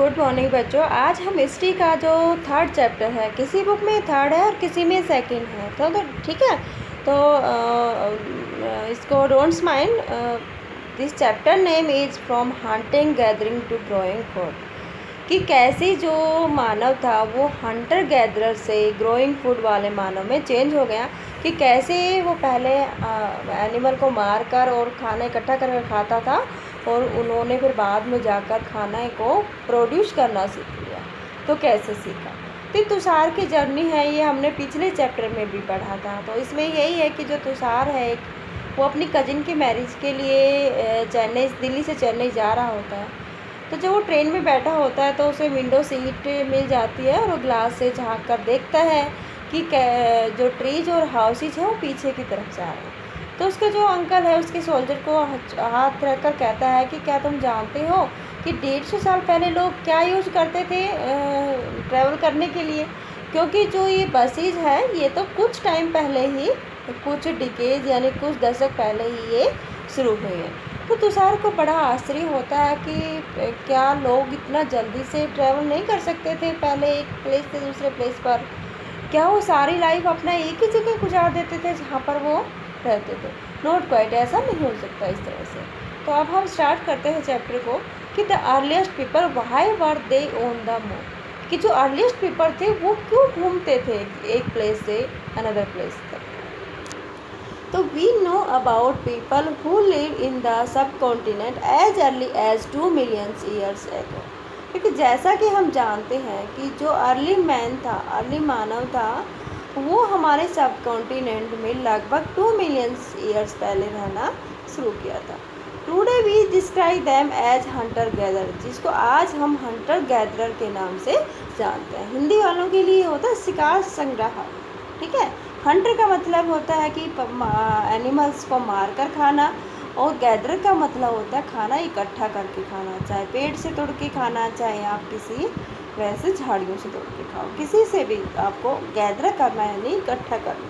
Good morning बच्चों। आज हम हिस्ट्री का जो थर्ड चैप्टर है, किसी बुक में थर्ड है और किसी में सेकंड है, तो ठीक है। तो इसको don'ts mind, this chapter name is from hunting gathering to growing food, कि कैसे जो मानव था वो हंटर गैदरर से ग्रोइंग फूड वाले मानव में चेंज हो गया, कि कैसे वो पहले एनिमल को मार कर और खाना इकट्ठा करके खाता था और उन्होंने फिर बाद में जाकर खाने को प्रोड्यूस करना सीख लिया। तो कैसे सीखा, तो तुषार की जर्नी है, ये हमने पिछले चैप्टर में भी पढ़ा था। तो इसमें यही है कि जो तुषार है वो अपनी कज़िन की मैरिज के लिए चेन्नई, दिल्ली से चेन्नई जा रहा होता है। तो जब वो ट्रेन में बैठा होता है तो उसे विंडो सीट मिल जाती है और वो ग्लास से झाँक कर देखता है कि जो ट्रीज और हाउसेज हैं वो पीछे की तरफ जा रहे हैं। तो उसका जो अंकल है उसके सोल्जर को हाथ रखकर कहता है कि क्या तुम जानते हो कि 150 साल पहले लोग क्या यूज़ करते थे ट्रैवल करने के लिए, क्योंकि जो ये बसेज है ये तो कुछ टाइम पहले ही, कुछ डिकेज यानी कुछ दशक पहले ही ये शुरू हुई है। तो तुषार को बड़ा आश्चर्य होता है कि क्या लोग इतना जल्दी से ट्रैवल नहीं कर सकते थे पहले एक प्लेस से दूसरे प्लेस पर, क्या वो सारी लाइफ अपना एक ही जगह गुजार देते थे जहाँ पर वो रहते थे। नॉट क्वाइट, ऐसा नहीं हो सकता इस तरह से। तो अब हम स्टार्ट करते हैं चैप्टर को कि the earliest people why were they on the move, कि जो अर्लीस्ट पीपल थे वो क्यों घूमते थे एक प्लेस से अनदर प्लेस तक। तो we know about people who live in the subcontinent as early as 2 million years ago, क्योंकि जैसा कि हम जानते हैं कि जो अर्ली मैन था, अर्ली मानव था, वो हमारे सब कॉन्टिनेंट में लगभग 2 मिलियन ईयर्स पहले रहना शुरू किया था। Today we describe them as hunter gatherer, जिसको आज हम हंटर गैदरर के नाम से जानते हैं। हिंदी वालों के लिए होता है शिकार संग्राहक, ठीक है। हंटर का मतलब होता है कि एनिमल्स को मार कर खाना, और गैदरर का मतलब होता है खाना इकट्ठा करके खाना, चाहे पेड़ से तोड़ के खाना, चाहे आप किसी वैसे झाड़ियों से तोड़ के खाओ, किसी से भी आपको गैदर करना है, यानी इकट्ठा करना।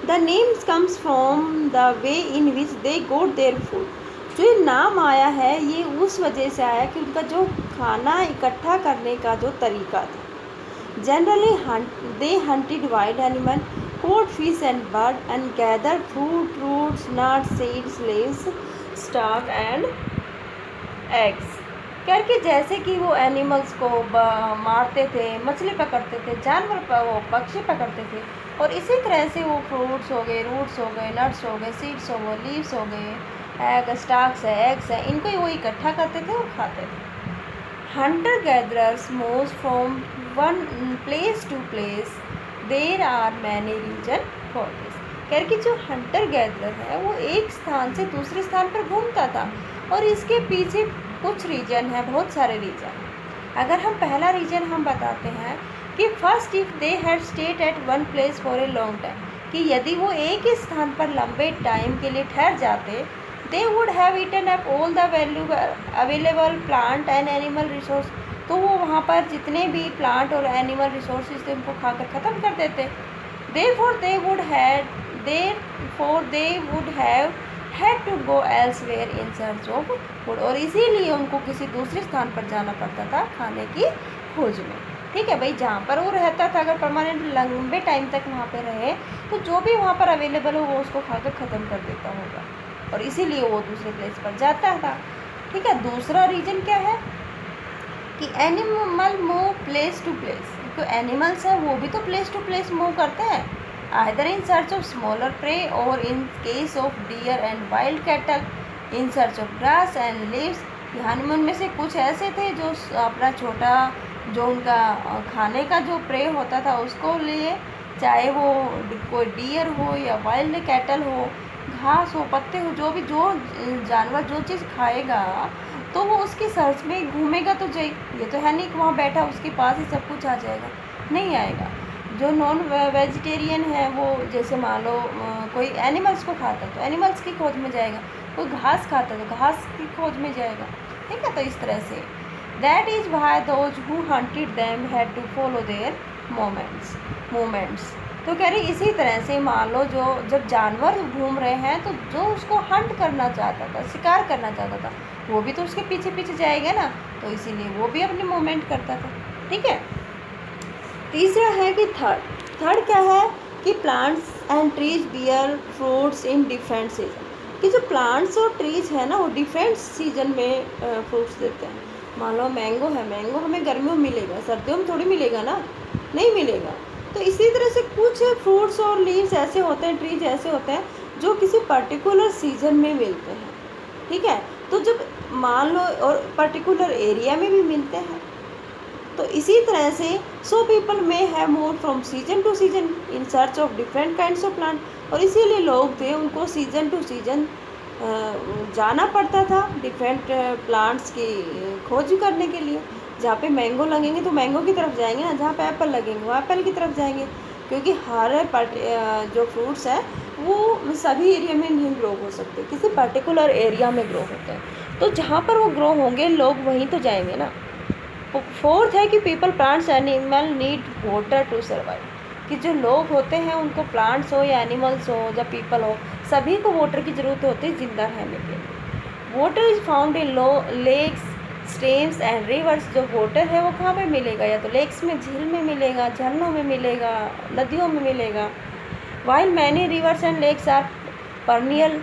The names comes from the way in which they got their food, जो ये नाम आया है ये उस वजह से आया कि उनका जो खाना इकट्ठा करने का जो तरीका था। Generally they hunted wild animal, caught fish and bird and gathered fruit, roots, nuts, seeds, leaves, stalk and eggs, करके जैसे कि वो एनिमल्स को मारते थे, मछली पकड़ते थे, जानवर वो पक्षी पकड़ते थे, और इसी तरह से वो फ्रूट्स हो गए, रूट्स हो गए, नट्स हो गए, सीड्स हो गए, लीव्स हो गए, एग स्टाक्स है, एग्स है, इनको वो इकट्ठा करते थे और खाते थे। Hunter gatherers move from one place to place, there are many reason for this, करके जो हंटर गैदरर है वो एक स्थान से दूसरे स्थान पर घूमता था, और इसके पीछे कुछ रीजन है, बहुत सारे रीजन। अगर हम पहला रीजन हम बताते हैं कि first if they had stayed at one place for a long time, कि यदि वो एक ही स्थान पर लंबे टाइम के लिए ठहर जाते, they would have eaten up all the available plant and animal resource, तो वो वहाँ पर जितने भी प्लांट और एनिमल रिसोर्सेज थे उनको खाकर ख़त्म कर देते। Therefore they would have had to go elsewhere in search of food, और इसीलिए उनको किसी दूसरे स्थान पर जाना पड़ता था खाने की खोज में, ठीक है भाई। जहाँ पर वो रहता था, अगर परमानेंट लंबे टाइम तक वहाँ पर रहे तो जो भी वहाँ पर अवेलेबल हो वो उसको खाकर ख़त्म कर देता होगा, और इसीलिए वो दूसरे प्लेस पर जाता था, ठीक है। दूसरा रीज़न क्या है कि animal move place to place, तो एनिमल्स हैं वो भी तो प्लेस टू प्लेस मूव करते हैं, either in search of smaller prey और in case of deer and wild cattle in search of grass and leaves. यहाँ उनमें से कुछ ऐसे थे जो अपना छोटा जो उनका खाने का जो प्रे होता था उसको लिए, चाहे वो कोई डियर हो या वाइल्ड कैटल हो, घास हो, पत्ते हो, जो भी जो जानवर जो चीज़ खाएगा तो वो उसकी सर्च में घूमेगा, तो ये तो है नहीं कि वहाँ बैठा उसके पास ही सब कुछ आ जाएगा, नहीं आएगा। जो नॉन वेजिटेरियन है वो जैसे मान लो कोई एनिमल्स को खाता तो एनिमल्स की खोज में जाएगा, कोई घास खाता तो घास की खोज में जाएगा, ठीक है। तो इस तरह से that is why those who hunted them had to follow their movements. तो कह रही इसी तरह से मान लो जो जब जानवर घूम रहे हैं तो जो उसको हंट करना चाहता था, शिकार करना चाहता था, वो भी तो उसके पीछे पीछे जाएगा ना, तो इसीलिए वो भी अपनी मूवमेंट करता था। ठीक है। तीसरा है कि थर्ड क्या है कि plants and trees bear fruits in different season, कि जो प्लांट्स और ट्रीज है ना वो डिफरेंट सीजन में फ्रूट्स देते हैं। मान लो मैंगो है, मैंगो हमें गर्मियों में मिलेगा, सर्दियों में थोड़ी मिलेगा ना, नहीं मिलेगा। तो इसी तरह से कुछ फ्रूट्स और लीव्स ऐसे होते हैं, ट्रीज ऐसे होते हैं जो किसी पर्टिकुलर सीजन में मिलते हैं। ठीक है। तो जब मान लो और पर्टिकुलर एरिया में भी मिलते हैं, तो इसी तरह से सो पीपल में have move from season two season in search of different kinds of plant, और इसीलिए लोग थे उनको सीजन टू सीजन जाना पड़ता था डिफरेंट प्लांट्स की खोज करने के लिए। जहाँ पे मैंगो लगेंगे तो मैंगो की तरफ जाएंगे ना, जहाँ पे एप्पल लगेंगे वो एप्पल की तरफ जाएंगे, क्योंकि हर जो फ्रूट्स हैं वो सभी एरिया में नहीं ग्रो हो सकते, किसी पर्टिकुलर एरिया में ग्रो होते हैं। तो जहाँ पर वो ग्रो होंगे लोग वहीं तो जाएंगे ना। फोर्थ है कि people plants animal need water to survive, कि जो लोग होते हैं उनको प्लांट्स हो या एनिमल्स हो या पीपल हो, सभी को वाटर की ज़रूरत होती है जिंदा रहने के लिए। Water is found in lakes, streams and rivers. जो वाटर है वो कहाँ पे मिलेगा, या तो लेक्स में, झील में मिलेगा, झरनों में मिलेगा, नदियों में मिलेगा। While many rivers and lakes are perennial,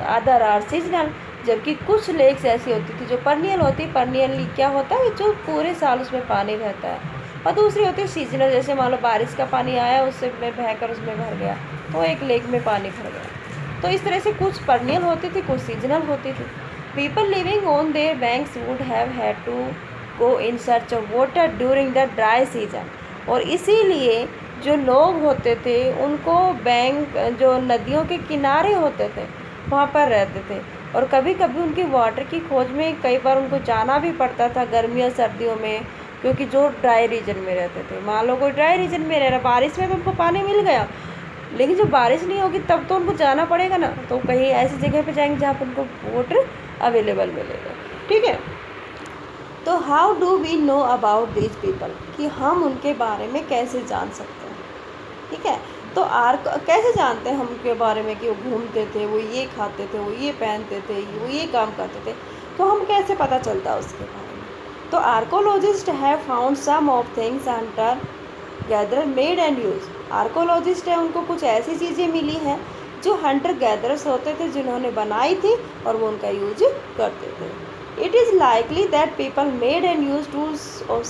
other are seasonal. जबकि कुछ लेक्स ऐसी होती थी जो परनियल होती, परनियली क्या होता है जो पूरे साल उसमें पानी रहता है, और दूसरी होती है सीजनल, जैसे मान लो बारिश का पानी आया उससे में बहकर उसमें भर गया तो एक लेक में पानी भर गया। तो इस तरह से कुछ परनियल होती थी, कुछ सीजनल होती थी। People living on their banks would have had to go in search of water during the dry season, और इसीलिए जो लोग होते थे उनको बैंक, जो नदियों के किनारे होते थे वहाँ पर रहते थे, और कभी कभी उनकी वाटर की खोज में कई बार उनको जाना भी पड़ता था गर्मियों सर्दियों में, क्योंकि जो ड्राई रीजन में रहते थे। मान लो कोई ड्राई रीजन में रह रहा, बारिश में तो उनको पानी मिल गया, लेकिन जब बारिश नहीं होगी तब तो उनको जाना पड़ेगा ना, तो कहीं ऐसी जगह पे जाएंगे जहाँ पर उनको वाटर अवेलेबल मिलेगा। ठीक है। तो how do we know about these people, कि हम उनके बारे में कैसे जान सकते हैं। ठीक है। तो कैसे जानते हैं हम उनके बारे में कि वो घूमते थे, वो ये खाते थे, वो ये पहनते थे, वो ये काम करते थे, तो हम कैसे पता चलता है उसके बारे में। तो archaeologist have found some of things hunter gatherer made and use. Archaeologist है, उनको कुछ ऐसी चीज़ें मिली हैं जो हंटर गैदरर्स होते थे जिन्होंने बनाई थी और वो उनका यूज करते थे। It is likely that people made and use tools of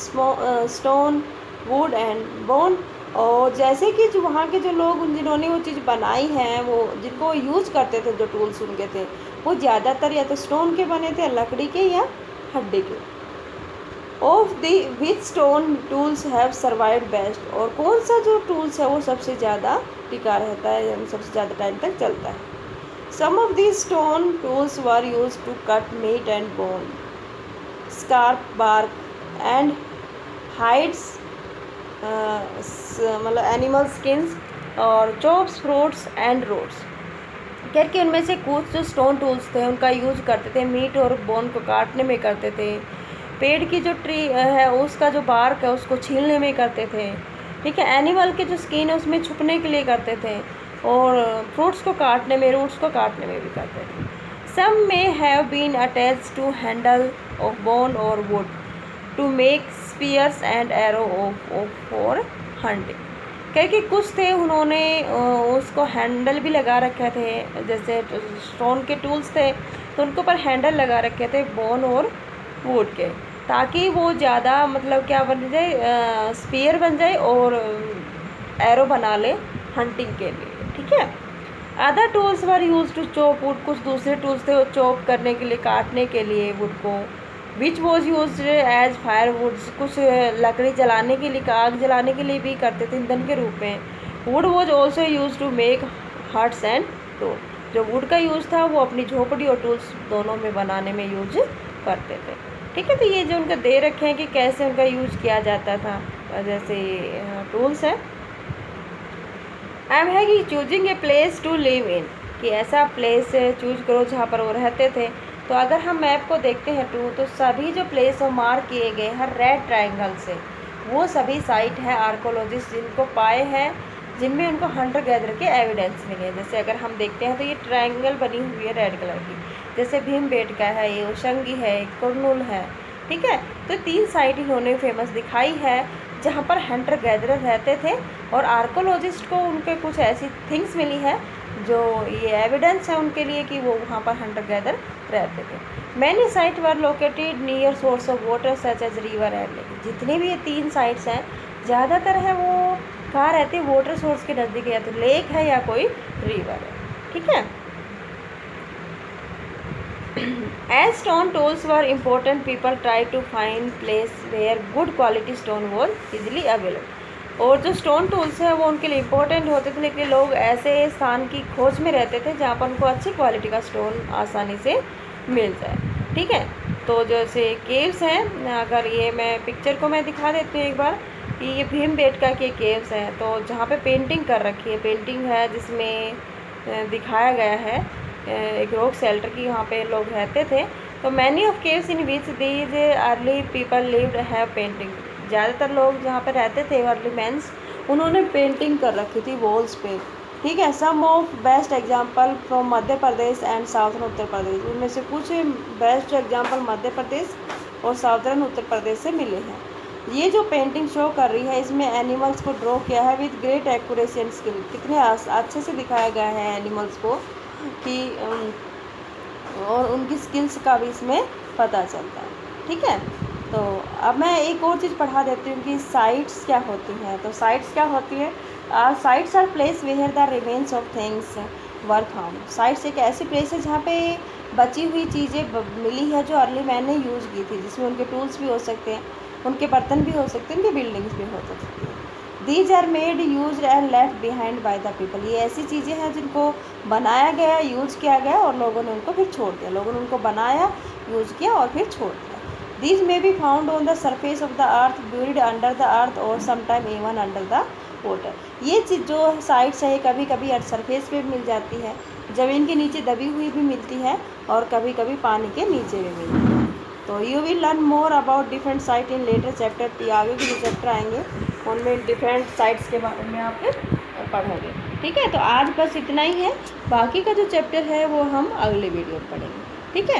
stone, would and bone. और जैसे कि जो वहाँ के जो लोग जिन्होंने वो चीज़ बनाई है, वो जिनको यूज़ करते थे, जो टूल्स उनके थे वो ज़्यादातर या तो स्टोन के बने थे, लकड़ी के या हड्डी के। Of the which stone tools have survived best, और कौन सा जो टूल्स है वो सबसे ज़्यादा टिका रहता है, यानी सबसे ज़्यादा टाइम तक चलता है। Some of the stone tools were use to cut meat and bone, scrape bark and hides, मतलब एनिमल स्किन्स, और चॉप्स फ्रूट्स एंड रोड्स। करके उनमें से कुछ जो स्टोन टूल्स थे उनका यूज करते थे, मीट और बोन को काटने में करते थे, पेड़ की जो ट्री है उसका जो बार्क है उसको छीलने में करते थे। ठीक है। एनिमल के जो स्किन है उसमें छुपने के लिए करते थे, और फ्रूट्स को काटने में, रूट्स को काटने में भी करते थे। Some may have been attach to handle of bone और wood to make spears and arrow for hunting. क्योंकि कुछ थे उन्होंने उसको हैंडल भी लगा रखे थे, जैसे स्टोन के टूल्स थे तो उनके ऊपर हैंडल लगा रखे थे बोन और वुड के, ताकि वो ज़्यादा मतलब क्या बन जाए, स्पीयर बन जाए और एरो बना ले हंटिंग के लिए। ठीक है। Other tools were use to chop wood, कुछ दूसरे टूल्स थे वो चॉप करने के लिए, काटने के लिए वुड को। Which was use as fire woods, कुछ लकड़ी जलाने के लिए, आग जलाने के लिए भी करते थे ईंधन के रूप में। Wood was also use to make huts and tool, जो वुड का यूज़ था वो अपनी झोपड़ी और टूल्स दोनों में बनाने में यूज करते थे। ठीक है। तो ये जो उनका दे रखे हैं कि कैसे उनका यूज किया जाता था, जैसे टूल्स है। एम है कि choosing a place to live in, कि ऐसा प्लेस चूज करो जहाँ पर वो रहते थे। तो अगर हम मैप को देखते हैं तो सभी जो प्लेस वो मार्क किए गए हैं रेड ट्रायंगल से, वो सभी साइट है आर्कोलॉजिस्ट जिनको पाए हैं, जिनमें उनको हंटर गैदर के एविडेंस मिले हैं। जैसे अगर हम देखते हैं तो ये ट्रायंगल बनी हुई है रेड कलर की, जैसे भीमबेटका है, ये ओशंगी है, कुरनूल है, ठीक है। तो 3 साइट इन्होंने फेमस दिखाई है जहाँ पर हंटर गैदरर रहते थे, और आर्कोलॉजिस्ट को उनके कुछ ऐसी थिंग्स मिली है जो ये एविडेंस है उनके लिए कि वो वहाँ पर हंटर गैदर रहते थे। Many site were located near source of water such as river and lake. जितनी भी ये 3 साइट्स हैं ज़्यादातर है वो कहाँ रहती है, वाटर सोर्स के नज़दीक, या तो लेक है या कोई रिवर है, ठीक है। As stone tools were important, people tried to find place where good quality stone was easily available. और जो स्टोन टूल्स हैं वो उनके लिए इम्पोर्टेंट होते थे, लेकिन लोग ऐसे स्थान की खोज में रहते थे जहाँ पर उनको अच्छी क्वालिटी का स्टोन आसानी से मिल जाए, ठीक है। तो जैसे केव्स हैं, अगर ये मैं पिक्चर को मैं दिखा देती हूँ एक बार कि ये भीमबेटका के केव्स हैं। तो जहाँ पे पेंटिंग कर रखी है, पेंटिंग है जिसमें दिखाया गया है एक रॉक शेल्टर की, यहाँ पे लोग रहते थे। तो many of caves in which these early people lived have painting. ज़्यादातर लोग जहाँ पे रहते थे अर्ली मैंस, उन्होंने पेंटिंग कर रखी थी वॉल्स पे, ठीक है। Some of best example from Madhya Pradesh and southern Uttar Pradesh. उनमें से कुछ बेस्ट एग्जांपल मध्य प्रदेश और साउथर्न उत्तर प्रदेश से मिले हैं। ये जो पेंटिंग शो कर रही है इसमें एनिमल्स को ड्रॉ किया है with great accuracy and skill. कितने अच्छे से दिखाया गया है एनिमल्स को कि और उनकी स्किल्स का भी इसमें पता चलता है, ठीक है। तो अब मैं एक और चीज़ पढ़ा देती हूँ कि साइट्स क्या होती हैं। तो साइट्स क्या होती है, sites are place where the remains of things were found. Sites एक ऐसी प्लेस है जहाँ पे बची हुई चीज़ें मिली है जो अर्ली मैन ने यूज़ की थी, जिसमें उनके टूल्स भी हो सकते हैं, उनके बर्तन भी हो सकते हैं, उनकी बिल्डिंग्स भी हो सकती हैं। These are made use and left behind by the people. ये ऐसी चीज़ें हैं जिनको बनाया गया, यूज किया गया और लोगों ने उनको फिर छोड़ दिया। लोगों ने उनको बनाया, यूज किया और फिर छोड़ दिया। These may be found on the surface of the earth, buried under the earth और sometime even under the water. ये चीज़ जो साइट्स है कभी कभी अर्थ सरफेस पे भी मिल जाती है, ज़मीन के नीचे दबी हुई भी मिलती है, और कभी कभी पानी के नीचे भी मिलती है। तो you will learn more about different site in later chapter. आगे के जो चैप्टर आएंगे उनमें डिफरेंट साइट्स के बारे में आप पढ़ोगे, ठीक है। तो आज बस इतना ही है, बाकी का जो चैप्टर है वो हम अगले वीडियो में पढ़ेंगे, ठीक है।